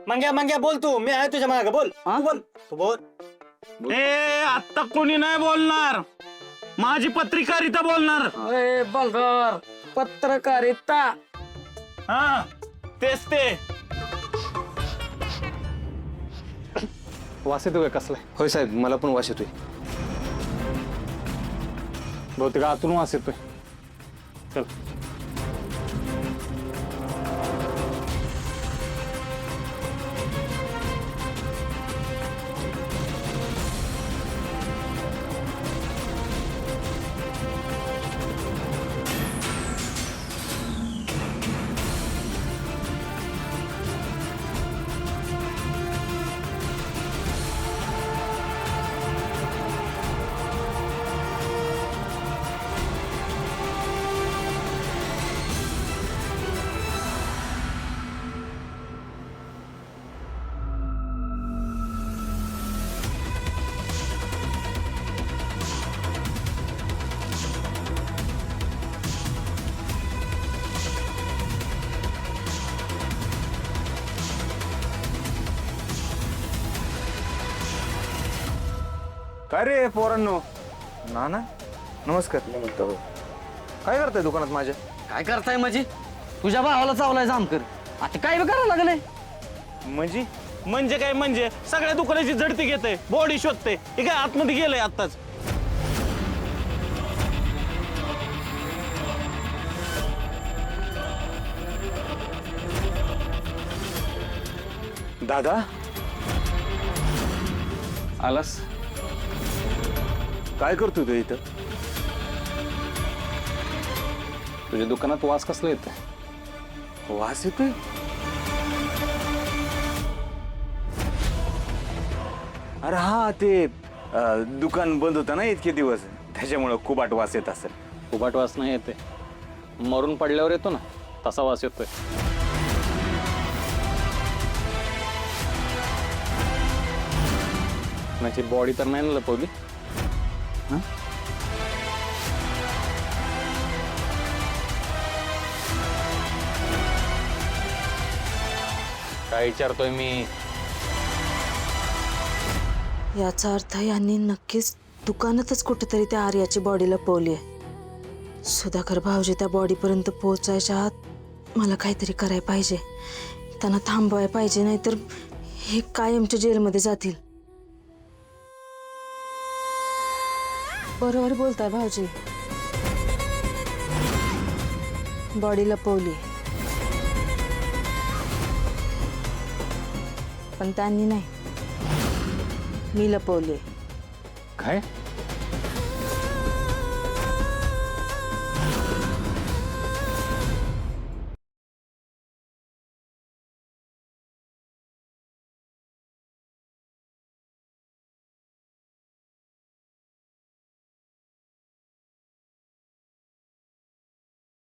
मंग्या बोल तू, मी आहे तुझ्या मागे, बोल तू बोल तू बोल. ए आता कोणी नाही बोलणार, माझी पत्रकारिता बोलणार. अरे बंगार पत्रकारिता. हा तेच ते. वास येतो काय कसलाय? होय साहेब, मला पण वास येतोय. बहुतेक आतून वास येतोय. चल. काय रे पोरांनो? नाना नमस्कार. काय करताय दुकानात माझ्या? काय करताय म्हणजे? तुझ्या भावाला चावलाय जामकर, आता काय बी करायला लागलंय. म्हणजे काय म्हणजे सगळ्या दुकानाची झडती घेते, बॉडी शोधते. हे काय आतमध्ये गेलंय आत्ताच. दादा आलास? काय करतोय तू इथं? तुझ्या दुकानात वास कसला येतोय? वास येतोय? अरे हा, ते दुकान बंद होतं ना इतके दिवस, त्याच्यामुळं खूप वास येत असेल. उबाट वास नाही येते, मरून पडल्यावर येतो ना तसा वास येतोय. माझी बॉडी तर नाही ना लपवली? काय विचारतोय मी? याचा अर्थ यांनी नक्कीच दुकानातच कुठेतरी त्या आर्याची बॉडी लपवली आहे. सुधाकर भाऊजी त्या बॉडीपर्यंत पोहोचायच्या आत मला काहीतरी करायला पाहिजे. त्यांना थांबवायला पाहिजे, नाहीतर हे कायमच्या जेलमध्ये जातील. बरोबर बोलताय भाऊजी, बॉडी लपवली पण त्यांनी नाही, मी लपवली. काय?